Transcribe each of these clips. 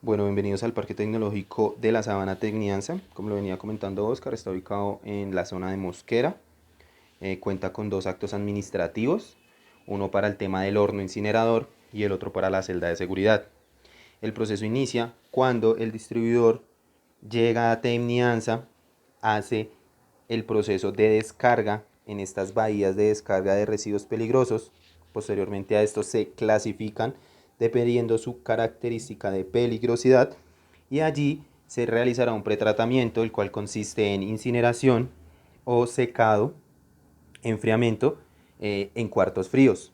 Bueno, bienvenidos al Parque Tecnológico de la Sabana Tecnianza. Como lo venía comentando Oscar, está ubicado en la zona de Mosquera. Cuenta con dos actos administrativos, uno para el tema del horno incinerador y el otro para la celda de seguridad. El proceso inicia cuando el distribuidor llega a Tecnianza, hace el proceso de descarga en estas bahías de descarga de residuos peligrosos. Posteriormente a esto se clasifican dependiendo su característica de peligrosidad y allí se realizará un pretratamiento, el cual consiste en incineración o secado, enfriamiento en cuartos fríos.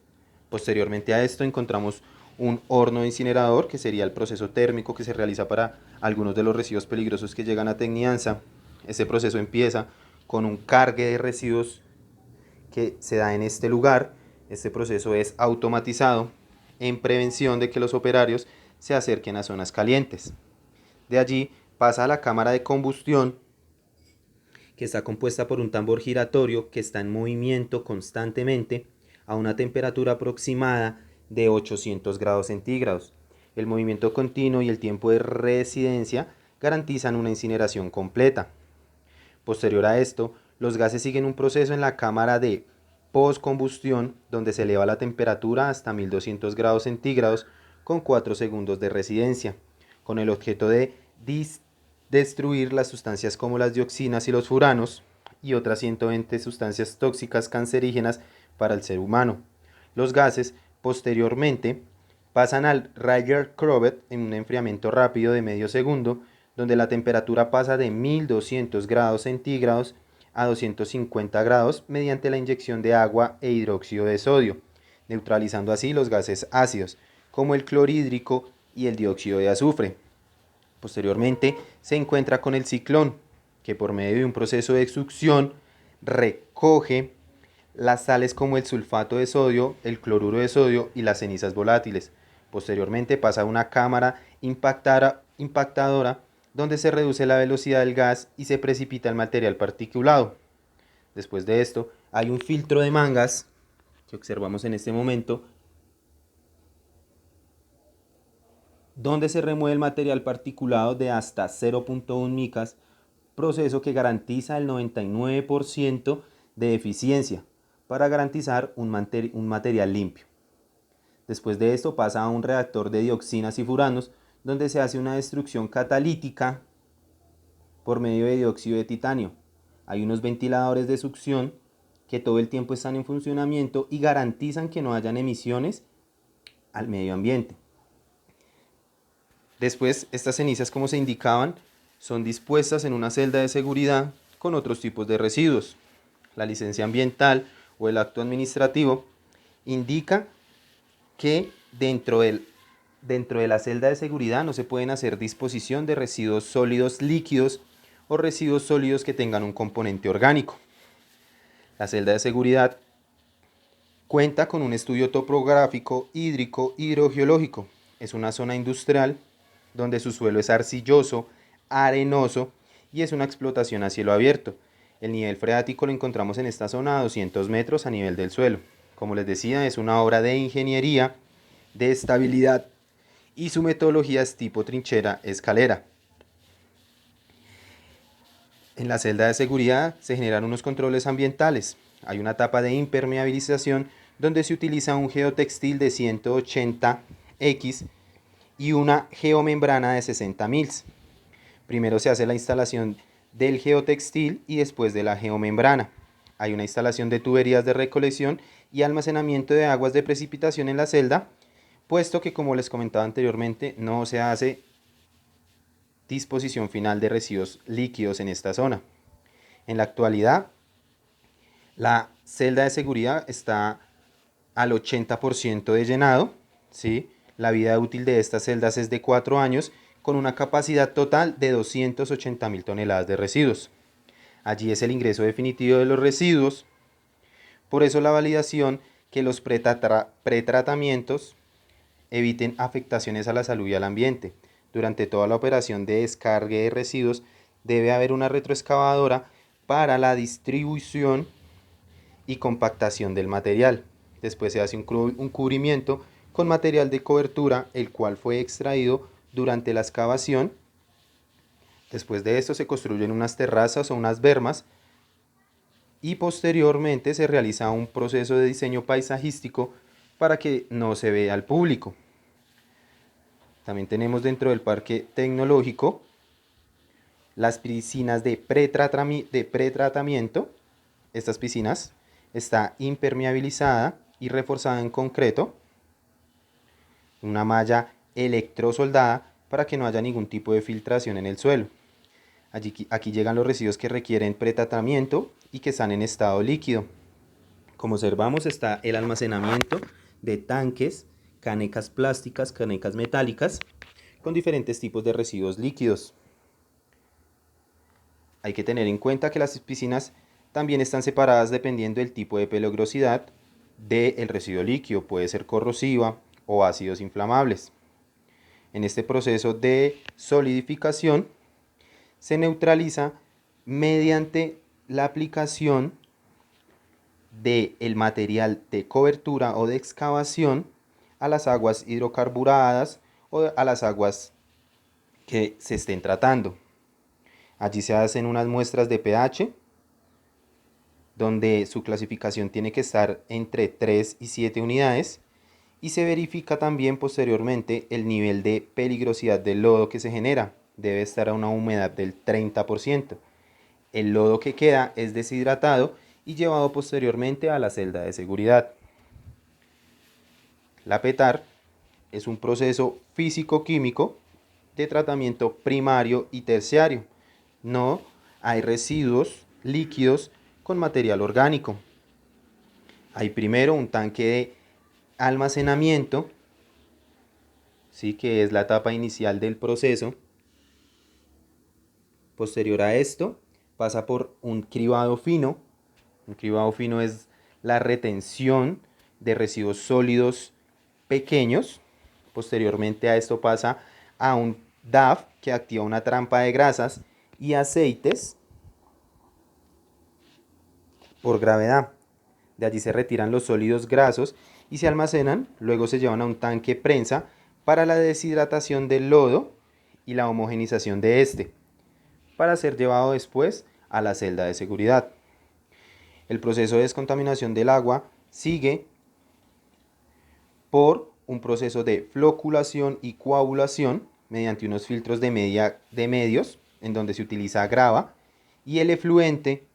Posteriormente a esto encontramos un horno incinerador, que sería el proceso térmico que se realiza para algunos de los residuos peligrosos que llegan a Tecnianza. Este proceso empieza con un cargue de residuos que se da en este lugar. Este proceso es automatizado en prevención de que los operarios se acerquen a zonas calientes. De allí pasa a la cámara de combustión, que está compuesta por un tambor giratorio que está en movimiento constantemente a una temperatura aproximada de 800 grados centígrados. El movimiento continuo y el tiempo de residencia garantizan una incineración completa. Posterior a esto, los gases siguen un proceso en la cámara de postcombustión, donde se eleva la temperatura hasta 1200 grados centígrados con 4 segundos de residencia, con el objeto de destruir las sustancias como las dioxinas y los furanos y otras 120 sustancias tóxicas cancerígenas para el ser humano. Los gases posteriormente pasan al Rayer-Crowet en un enfriamiento rápido de medio segundo, donde la temperatura pasa de 1200 grados centígrados a 250 grados mediante la inyección de agua e hidróxido de sodio, neutralizando así los gases ácidos, como el clorhídrico y el dióxido de azufre. Posteriormente se encuentra con el ciclón, que por medio de un proceso de succión recoge las sales como el sulfato de sodio, el cloruro de sodio y las cenizas volátiles. Posteriormente pasa a una cámara impactadora, donde se reduce la velocidad del gas y se precipita el material particulado. Después de esto hay un filtro de mangas que observamos en este momento, donde se remueve el material particulado de hasta 0.1 micas, proceso que garantiza el 99% de eficiencia para garantizar un material limpio. Después de esto pasa a un reactor de dioxinas y furanos, donde se hace una destrucción catalítica por medio de dióxido de titanio. Hay unos ventiladores de succión que todo el tiempo están en funcionamiento y garantizan que no hayan emisiones al medio ambiente. Después, estas cenizas, como se indicaban, son dispuestas en una celda de seguridad con otros tipos de residuos. La licencia ambiental o el acto administrativo indica que dentro de la celda de seguridad no se pueden hacer disposición de residuos sólidos líquidos o residuos sólidos que tengan un componente orgánico. La celda de seguridad cuenta con un estudio topográfico, hídrico, hidrogeológico. Es una zona industrial donde su suelo es arcilloso, arenoso y es una explotación a cielo abierto. El nivel freático lo encontramos en esta zona a 200 metros a nivel del suelo. Como les decía, es una obra de ingeniería, de estabilidad, y su metodología es tipo trinchera escalera. En la celda de seguridad se generan unos controles ambientales. Hay una etapa de impermeabilización donde se utiliza un geotextil de 180X y una geomembrana de 60 mils. Primero se hace la instalación del geotextil y después de la geomembrana. Hay una instalación de tuberías de recolección y almacenamiento de aguas de precipitación en la celda, puesto que, como les comentaba anteriormente, no se hace disposición final de residuos líquidos en esta zona. En la actualidad, la celda de seguridad está al 80% de llenado, ¿sí? La vida útil de estas celdas es de 4 años, con una capacidad total de 280.000 toneladas de residuos. Allí es el ingreso definitivo de los residuos. Por eso la validación que los pretratamientos eviten afectaciones a la salud y al ambiente. Durante toda la operación de descargue de residuos debe haber una retroexcavadora para la distribución y compactación del material. Después se hace un cubrimiento con material de cobertura, el cual fue extraído durante la excavación. Después de esto se construyen unas terrazas o unas bermas y posteriormente se realiza un proceso de diseño paisajístico para que no se vea al público. También tenemos dentro del parque tecnológico las piscinas de pretratamiento. Estas piscinas está impermeabilizada y reforzada en concreto, una malla electrosoldada para que no haya ningún tipo de filtración en el suelo. Aquí llegan los residuos que requieren pretratamiento y que están en estado líquido. Como observamos, está el almacenamiento de tanques, canecas plásticas, canecas metálicas, con diferentes tipos de residuos líquidos. Hay que tener en cuenta que las piscinas también están separadas dependiendo del tipo de peligrosidad del residuo líquido. Puede ser corrosiva o ácidos inflamables. En este proceso de solidificación se neutraliza mediante la aplicación del material de cobertura o de excavación a las aguas hidrocarburadas o a las aguas que se estén tratando. Allí se hacen unas muestras de pH, donde su clasificación tiene que estar entre 3 y 7 unidades, y se verifica también posteriormente el nivel de peligrosidad del lodo que se genera. Debe estar a una humedad del 30%. El lodo que queda es deshidratado y llevado posteriormente a la celda de seguridad. La PETAR es un proceso físico-químico de tratamiento primario y terciario. No hay residuos líquidos con material orgánico. Hay primero un tanque de almacenamiento, ¿sí?, que es la etapa inicial del proceso. Posterior a esto pasa por un cribado fino. Un cribado fino es la retención de residuos sólidos pequeños. Posteriormente a esto pasa a un DAF, que activa una trampa de grasas y aceites por gravedad. De allí se retiran los sólidos grasos y se almacenan. Luego se llevan a un tanque prensa para la deshidratación del lodo y la homogenización de este, para ser llevado después a la celda de seguridad. El proceso de descontaminación del agua sigue por un proceso de floculación y coagulación mediante unos filtros de medios en donde se utiliza grava, y el efluente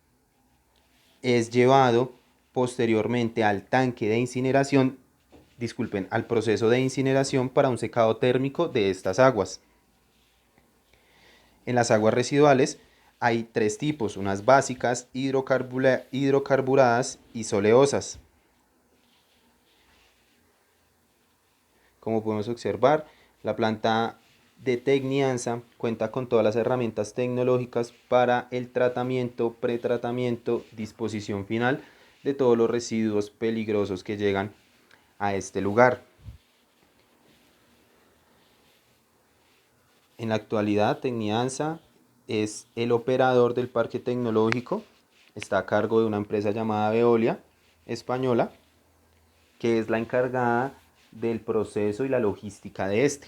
es llevado posteriormente al tanque de incineración, al proceso de incineración para un secado térmico de estas aguas. En las aguas residuales hay tres tipos: unas básicas, hidrocarburadas y soleosas. Como podemos observar, la planta de Tecnianza cuenta con todas las herramientas tecnológicas para el tratamiento, pretratamiento, disposición final de todos los residuos peligrosos que llegan a este lugar. En la actualidad, Tecnianza es el operador del parque tecnológico. Está a cargo de una empresa llamada Veolia, española, que es la encargada del proceso y la logística de este.